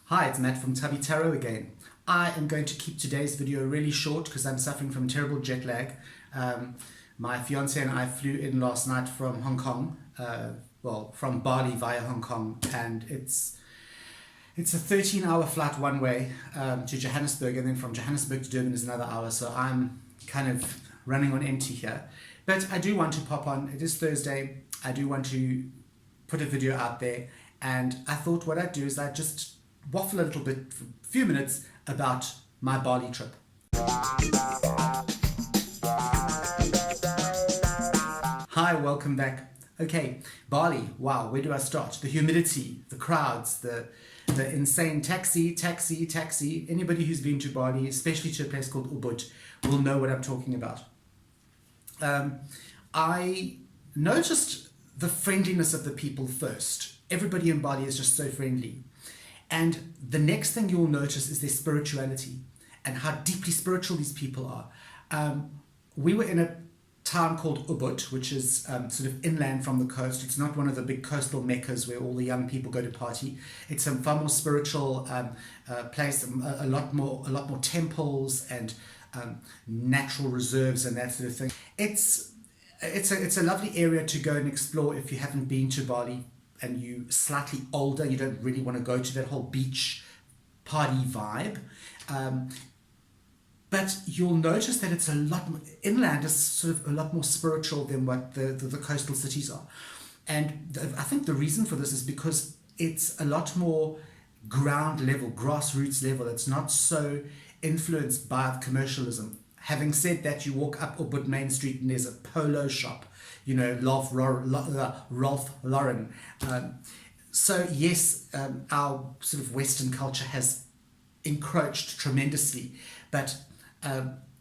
Hi, it's Matt from Tubby Tarot again. I am going to keep today's video really short because I'm suffering from terrible jet lag. My fiance and I flew in last night from Hong Kong, from Bali via Hong Kong, and it's a 13-hour flight one way to Johannesburg, and then from Johannesburg to Durban is another hour, so I'm kind of running on empty here. But I do want to pop on. It is Thursday. I do want to put a video out there, and I thought what I'd do is I'd just waffle a little bit for a few minutes about my Bali trip. Hi, welcome back. Okay, Bali, wow, where do I start? The humidity, the crowds, the insane taxi. Anybody who's been to Bali, especially to a place called Ubud, will know what I'm talking about. I noticed the friendliness of the people first. Everybody in Bali is just so friendly. And the next thing you'll notice is their spirituality and how deeply spiritual these people are. We were in a town called Ubud, which is sort of inland from the coast. It's not one of the big coastal meccas where all the young people go to party. It's a far more spiritual place, a lot more temples and natural reserves and that sort of thing. It's a lovely area to go and explore if you haven't been to Bali and you're slightly older, you don't really want to go to that whole beach party vibe. But you'll notice that it's a lot more, inland is sort of a lot more spiritual than what the coastal cities are. And I think the reason for this is because it's a lot more ground level, grassroots level. It's not so influenced by commercialism. Having said that, you walk up Ubud Main Street and there's a polo shop, you know, Ralph Lauren. So yes, our sort of Western culture has encroached tremendously, but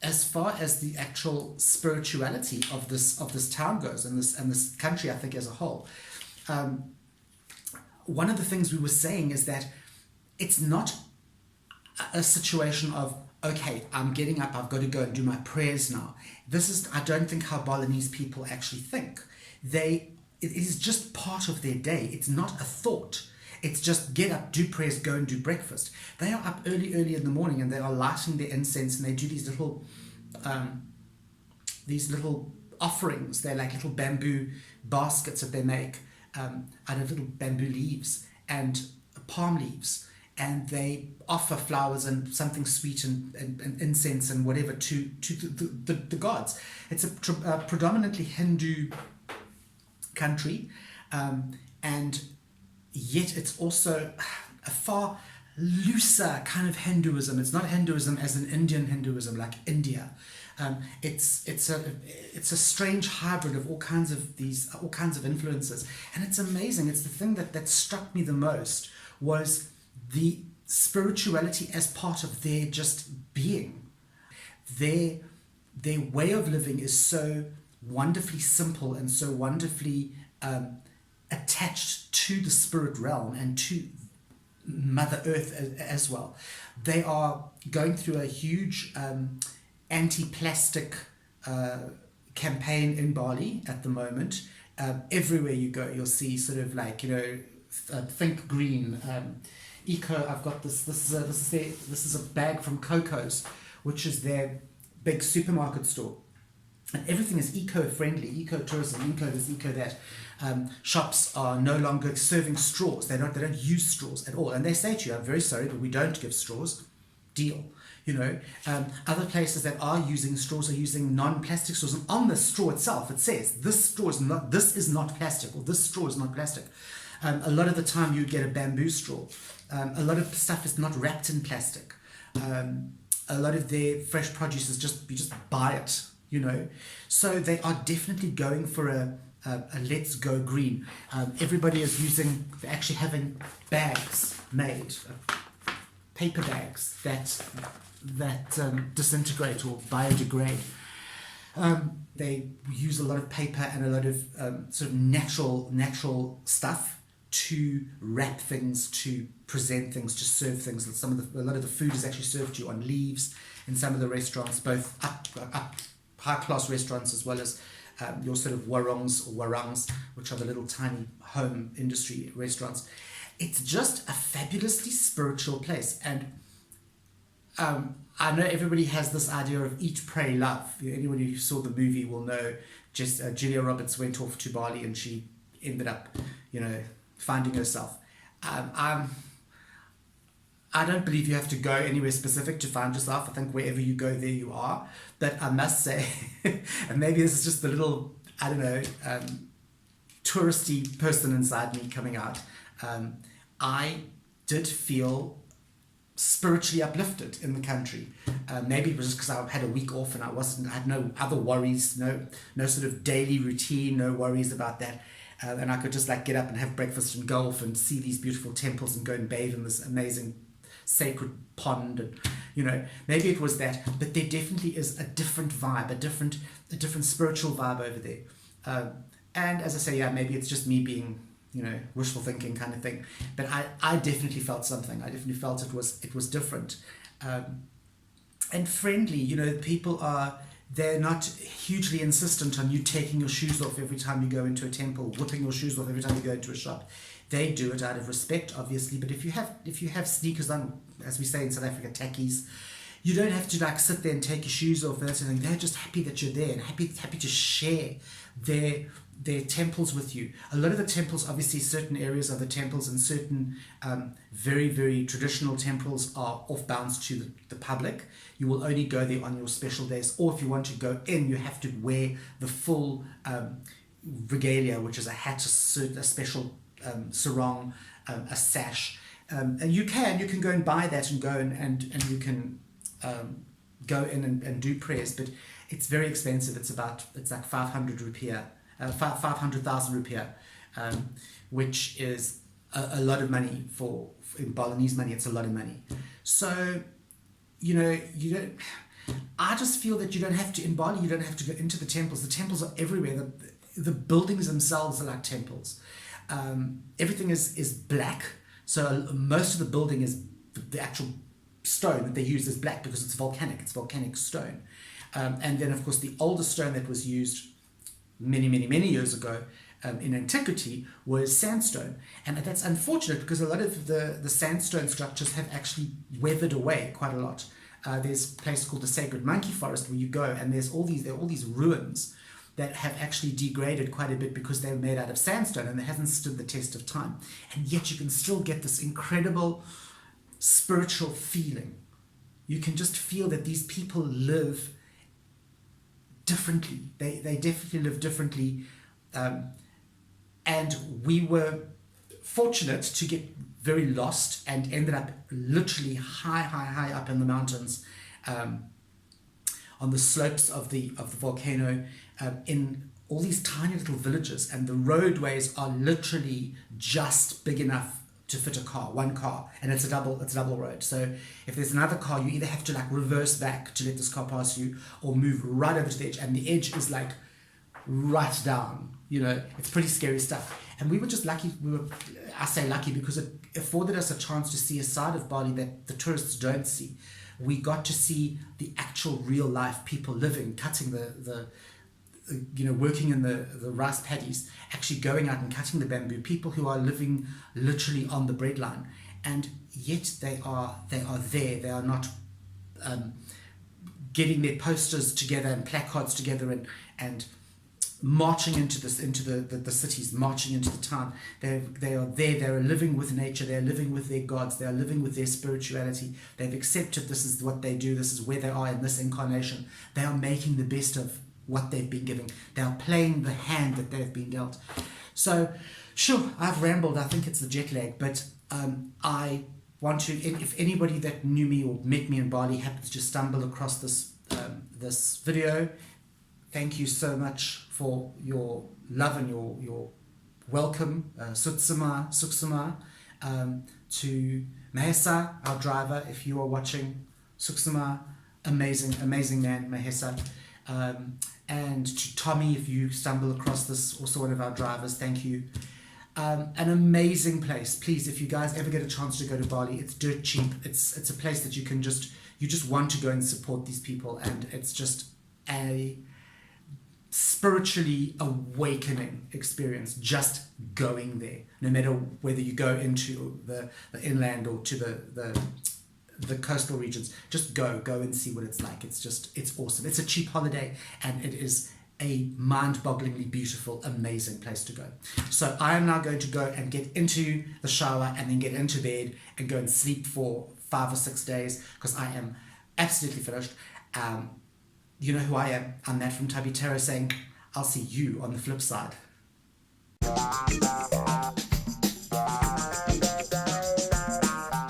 as far as the actual spirituality of this town goes, and this country, I think as a whole, one of the things we were saying is that it's not a situation of, okay, I'm getting up, I've got to go and do my prayers now. I don't think how Balinese people actually think. It is just part of their day. It's not a thought. It's just get up, do prayers, go and do breakfast. They are up early in the morning and they are lighting their incense and they do these little offerings. They're like little bamboo baskets that they make out of little bamboo leaves and palm leaves. And they offer flowers and something sweet and incense and whatever to the gods. It's a predominantly Hindu country, and yet it's also a far looser kind of Hinduism. It's not Hinduism as an Indian Hinduism like India. It's a strange hybrid of all kinds of influences, and it's amazing. It's the thing that struck me the most was the spirituality as part of their just being. Their way of living is so wonderfully simple and so wonderfully attached to the spirit realm and to Mother Earth as well. They are going through a huge anti-plastic campaign in Bali at the moment. Everywhere you go, you'll see sort of like, you know, think green, eco. I've got this is a bag from Coco's, which is their big supermarket store, and everything is eco-friendly, eco-tourism, eco this, eco that. Shops are no longer serving straws. They don't use straws at all, and they say to you, I'm very sorry, but we don't give straws. Deal. You know, other places that are using straws are using non-plastic straws, and on the straw itself it says this is not plastic, or this straw is not plastic. A lot of the time you get a bamboo straw. A lot of stuff is not wrapped in plastic. A lot of their fresh produce is you just buy it, you know. So they are definitely going for a let's go green. Everybody is they're actually having bags made, paper bags that disintegrate or biodegrade. They use a lot of paper and a lot of sort of natural stuff to wrap things, to present things, to serve things. A lot of the food is actually served to you on leaves in some of the restaurants, both up high class restaurants as well as your sort of warongs or warangs, which are the little tiny home industry restaurants. it's just a fabulously spiritual place. And I know everybody has this idea of eat, pray, love. Anyone who saw the movie will know. Just Julia Roberts went off to Bali and she ended up, finding herself. I don't believe you have to go anywhere specific to find yourself. I think wherever you go, there you are. But I must say, and maybe this is just the little, touristy person inside me coming out. I did feel spiritually uplifted in the country. Maybe it was just because I had a week off and I had no other worries, no sort of daily routine, no worries about that. And I could just get up and have breakfast and go off and see these beautiful temples and go and bathe in this amazing sacred pond. And maybe it was that, but there definitely is a different vibe, a different spiritual vibe over there. And as I say, maybe it's just me being wishful thinking kind of thing, but I definitely felt something. I definitely felt it was different, and friendly. People they're not hugely insistent on you taking your shoes off every time you go into a temple, whipping your shoes off every time you go into a shop. They do it out of respect, obviously, but if you have sneakers on, as we say in South Africa, tackies, you don't have to sit there and take your shoes off and that sort of thing. They're just happy that you're there and happy to share their temples with you. A lot of the temples, obviously certain areas of the temples and certain very, very traditional temples are off bounds to the public. You will only go there on your special days, or if you want to go in, you have to wear the full regalia, which is a hat, a special sarong, a sash. And you can go and buy that and go and you can go in and do prayers, but it's very expensive. It's like 500 rupiah, 500,000 rupiah, which is a lot of money in Balinese money. It's a lot of money. So, you don't. I just feel that you don't have to in Bali. You don't have to go into the temples. The temples are everywhere. The buildings themselves are like temples. Everything is black. So most of the building is the actual stone that they use is black because it's volcanic. It's volcanic stone. And then, of course, the oldest stone that was used many, many, many years ago in antiquity was sandstone. And that's unfortunate because a lot of the sandstone structures have actually weathered away quite a lot. There's a place called the Sacred Monkey Forest where you go, and there are all these ruins that have actually degraded quite a bit because they were made out of sandstone and it hasn't stood the test of time. And yet you can still get this incredible spiritual feeling. You can just feel that these people live differently. They definitely live differently. And we were fortunate to get very lost and ended up literally high up in the mountains, on the slopes of the volcano, in all these tiny little villages, and the roadways are literally just big enough to fit one car, and it's a double road. So if there's another car, you either have to reverse back to let this car pass you, or move right over to the edge, and the edge is right down. It's pretty scary stuff. And we were just lucky. I say lucky because it afforded us a chance to see a side of Bali that the tourists don't see. We got to see the actual real life people living, cutting working in the rice paddies, actually going out and cutting the bamboo, people who are living literally on the breadline, and yet they are there. They are not getting their posters together and placards together and marching into the cities, marching into the town. They are there. They are living with nature. They are living with their gods. They are living with their spirituality. They've accepted this is what they do. This is where they are in this incarnation. They are making the best of what they've been given. They are playing the hand that they've been dealt. So, sure, I've rambled. I think it's the jet lag, but I want to. If anybody that knew me or met me in Bali happens to stumble across this video, thank you so much for your love and your welcome, Suksuma, to Mahesa, our driver. If you are watching, Suksuma, amazing man, Mahesa. And to Tommy, if you stumble across this, also one of our drivers, thank you. An amazing place. Please, if you guys ever get a chance to go to Bali, it's dirt cheap. It's a place that you just want to go and support these people, and it's just spiritually awakening experience just going there, no matter whether you go into the inland or to the coastal regions. Just go and see what it's like. It's awesome. It's a cheap holiday, and it is a mind-bogglingly beautiful, amazing place to go. So I am now going to go and get into the shower and then get into bed and go and sleep for 5 or 6 days, because I am absolutely finished. You know who I am. I'm Matt from Tubby Terror saying, I'll see you on the flip side.